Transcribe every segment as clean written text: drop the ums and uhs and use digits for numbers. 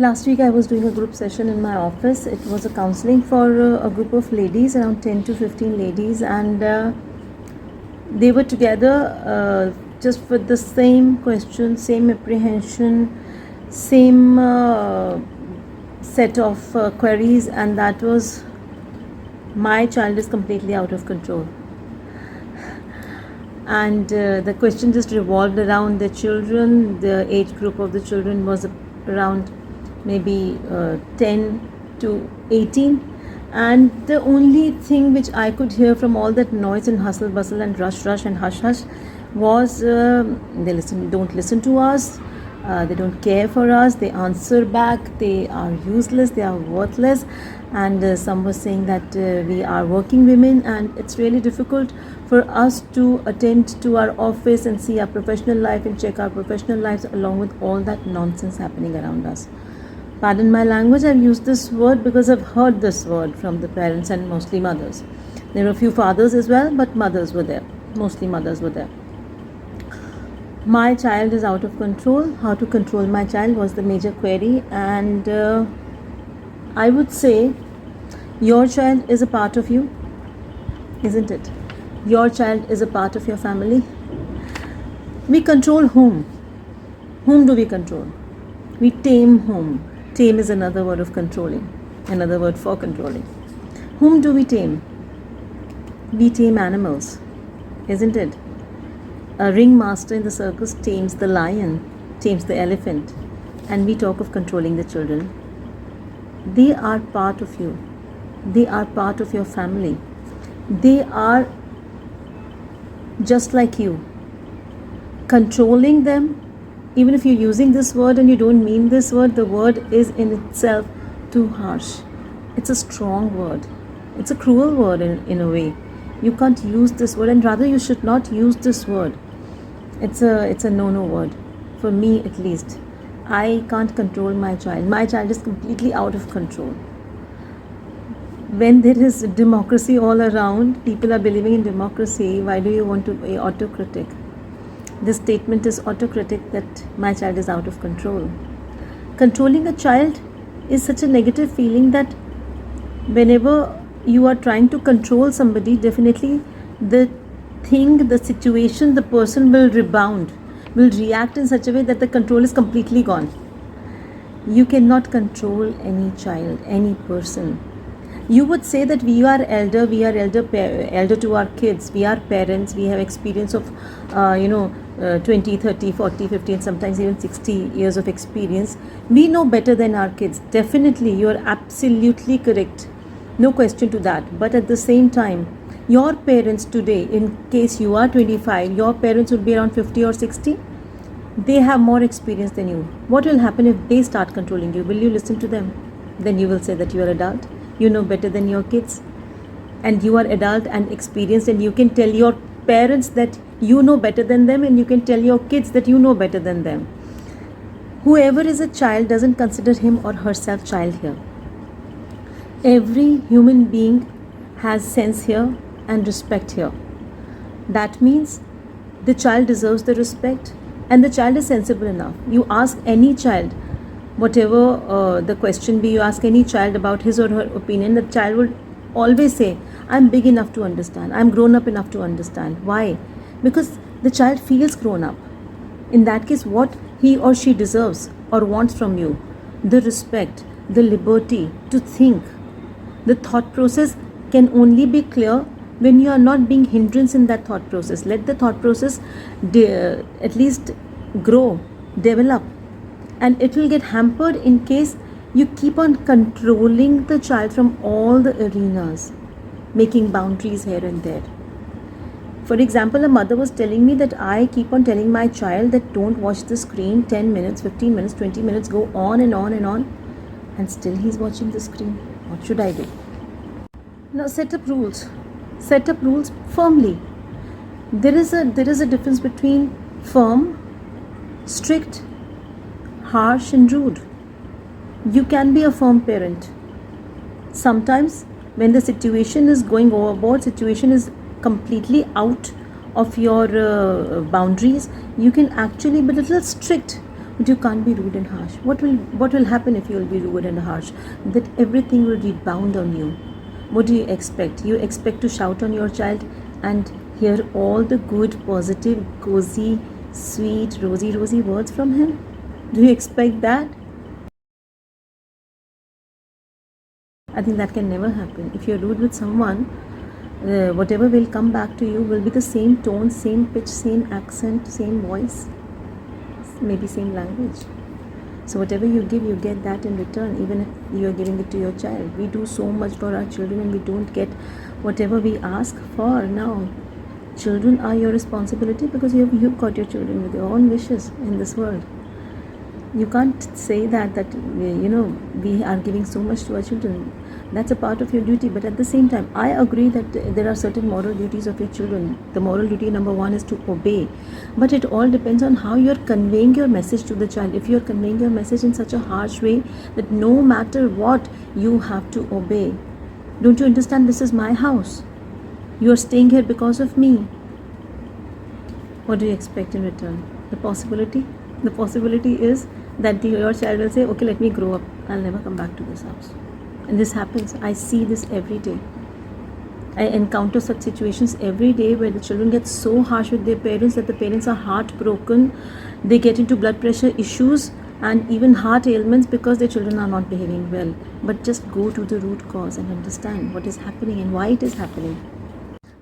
Last week I was doing a group session in my office. It was a counseling for a group of ladies, around 10 to 15 ladies, and they were together just with the same question, same apprehension, same set of queries, and that was, my child is completely out of control. And the question just revolved around the children. The age group of the children was around maybe 10 to 18, and the only thing which I could hear from all that noise and hustle bustle and rush and hush was don't listen to us, they don't care for us, they answer back, they are useless, they are worthless. And some were saying that we are working women and it's really difficult for us to attend to our office and see our professional life and check our professional lives along with all that nonsense happening around us. Pardon my language, I've used this word because I've heard this word from the parents and mostly mothers. There were a few fathers as well, but mothers were there. Mostly mothers were there. My child is out of control. How to control my child was the major query, and I would say your child is a part of you, isn't it? Your child is a part of your family. We control whom? Whom do we control? We tame whom? Tame is another word of controlling, another word for controlling. Whom do we tame? We tame animals, isn't it? A ringmaster in the circus tames the lion, tames the elephant, and we talk of controlling the children. They are part of you. They are part of your family. They are just like you. Controlling them, even if you're using this word and you don't mean this word, the word is in itself too harsh. It's a strong word. It's a cruel word in a way. You can't use this word, and rather you should not use this word. It's a no-no word, for me at least. I can't control my child. My child is completely out of control. When there is democracy all around, people are believing in democracy, why do you want to be autocratic? This statement is autocratic, that my child is out of control. Controlling a child is such a negative feeling that whenever you are trying to control somebody, definitely the thing, the situation, the person will rebound, will react in such a way that the control is completely gone. You cannot control any child, any person. You would say that we are elder to our kids, we are parents, we have experience of 20, 30, 40, 50 and sometimes even 60 years of experience. We know better than our kids. Definitely, you are absolutely correct. No question to that. But at the same time, your parents today, in case you are 25, your parents would be around 50 or 60. They have more experience than you. What will happen if they start controlling you? Will you listen to them? Then you will say that you are adult. You know better than your kids. And you are adult and experienced, and you can tell your parents that you know better than them, and you can tell your kids that you know better than them. Whoever is a child doesn't consider him or herself child here. Every human being has sense here and respect here. That means the child deserves the respect, and the child is sensible enough. You ask any child, whatever the question be, you ask any child about his or her opinion, the child will always say, I'm big enough to understand, I'm grown up enough to understand. Why? Because the child feels grown up. In that case, what he or she deserves or wants from you, the respect, the liberty to think. The thought process can only be clear when you are not being hindrance in that thought process. Let the thought process at least grow, develop, and it will get hampered in case you keep on controlling the child from all the arenas, making boundaries here and there. For example, a mother was telling me that I keep on telling my child that don't watch the screen 10 minutes, 15 minutes, 20 minutes, go on and on and on, and still he's watching the screen. What should I do? Now set up rules. Set up rules firmly. There is a difference between firm, strict, harsh and rude. You can be a firm parent. Sometimes when the situation is going overboard, situation is completely out of your boundaries, you can actually be a little strict But you can't be rude and harsh. What will happen if you will be rude and harsh? That everything will rebound on you. What do you expect? You expect to shout on your child and hear all the good, positive, cozy, sweet, rosy words from him? Do you expect that? I think that can never happen. If you're rude with someone, whatever will come back to you will be the same tone, same pitch, same accent, same voice, maybe same language. So whatever you give, you get that in return, even if you're giving it to your child. We do so much for our children and we don't get whatever we ask for. Now, children are your responsibility because you've got your children with your own wishes in this world. You can't say that we are giving so much to our children. That's a part of your duty, but at the same time I agree that there are certain moral duties of your children. The moral duty number one is to obey, but it all depends on how you're conveying your message to the child. If you're conveying your message in such a harsh way that no matter what you have to obey, don't you understand, this is my house, you are staying here because of me, what do you expect in return? The possibility is that your child will say, okay, let me grow up, I'll never come back to this house. And this happens. I see this every day. I encounter such situations every day where the children get so harsh with their parents that the parents are heartbroken. They get into blood pressure issues and even heart ailments because their children are not behaving well. But just go to the root cause and understand what is happening and why it is happening.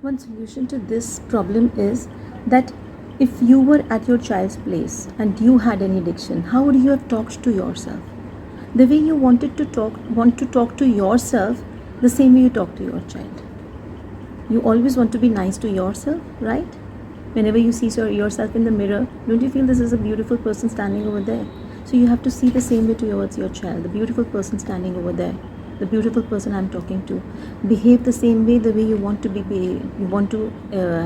One solution to this problem is that if you were at your child's place and you had any addiction, how would you have talked to yourself? The way you want to talk to yourself, the same way you talk to your child. You always want to be nice to yourself, right? Whenever you see yourself in the mirror, don't you feel this is a beautiful person standing over there? So you have to see the same way towards your child, the beautiful person standing over there, the beautiful person I'm talking to. Behave the same way, the way you want to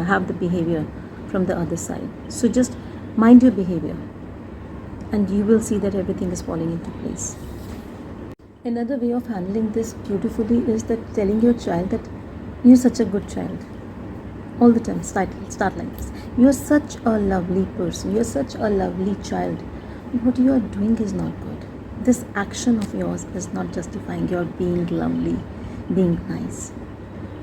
have the behavior from the other side. So just mind your behavior and you will see that everything is falling into place. Another way of handling this beautifully is that telling your child that you're such a good child. All the time, start like this. You're such a lovely person. You're such a lovely child. What you are doing is not good. This action of yours is not justifying your being lovely, being nice.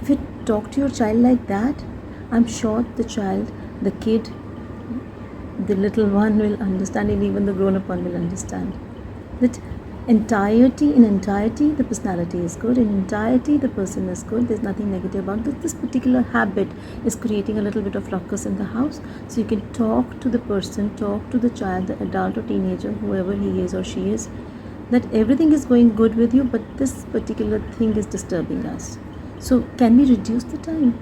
If you talk to your child like that, I'm sure the kid, the little one will understand, and even the grown-up one will understand that in entirety the personality is good, in entirety the person is good, there's nothing negative about this particular habit is creating a little bit of ruckus in the house. So you can talk to the person, talk to the child, the adult or teenager, whoever he is or she is, that everything is going good with you, but this particular thing is disturbing us. So can we reduce the time?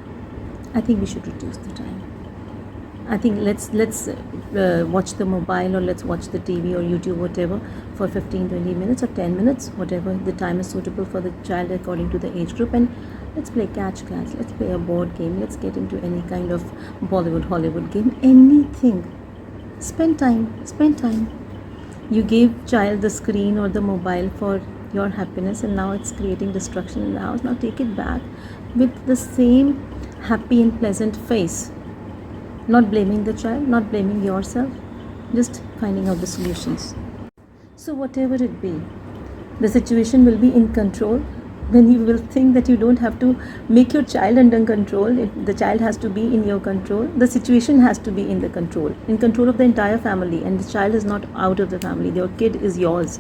I think we should reduce the time. I think let's watch the mobile or let's watch the TV or YouTube, whatever, for 15-20 minutes or 10 minutes, whatever the time is suitable for the child according to the age group, and let's play catch, let's play a board game, let's get into any kind of Bollywood, Hollywood game, anything. Spend time. You gave child the screen or the mobile for your happiness and now it's creating destruction in the house. Now take it back with the same happy and pleasant face. Not blaming the child, not blaming yourself, just finding out the solutions. So whatever it be, the situation will be in control when you will think that you don't have to make your child under control. The child has to be in your control. The situation has to be in control of the entire family, and the child is not out of the family. Your kid is yours.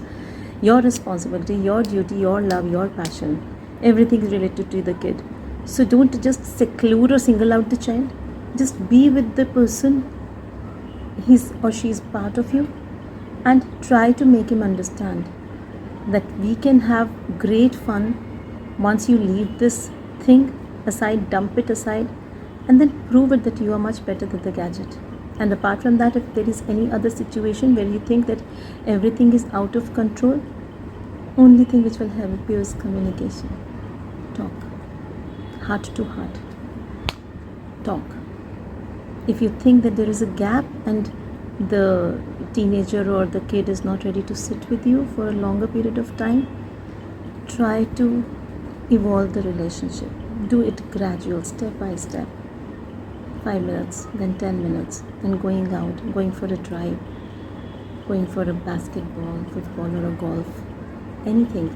Your responsibility, your duty, your love, your passion. Everything is related to the kid. So don't just seclude or single out the child. Just be with the person, he's or she's part of you, and try to make him understand that we can have great fun once you leave this thing aside, dump it aside, and then prove it that you are much better than the gadget. And apart from that, if there is any other situation where you think that everything is out of control, only thing which will help you is communication. Talk. Heart to heart. Talk. If you think that there is a gap and the teenager or the kid is not ready to sit with you for a longer period of time, try to evolve the relationship. Do it gradual, step by step. 5 minutes, then 10 minutes, then going out, going for a drive. going for a basketball, football, or a golf, anything,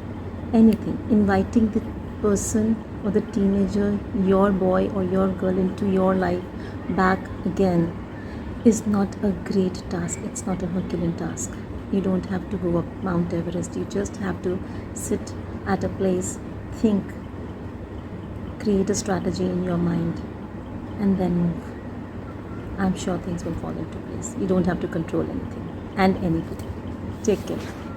anything, inviting the person or the teenager, your boy or your girl, into your life back again is not a great task. It's not a Herculean task. You don't have to go up Mount Everest. You just have to sit at a place, think, create a strategy in your mind, and then move. I'm sure things will fall into place. You don't have to control anything and anybody. Take care.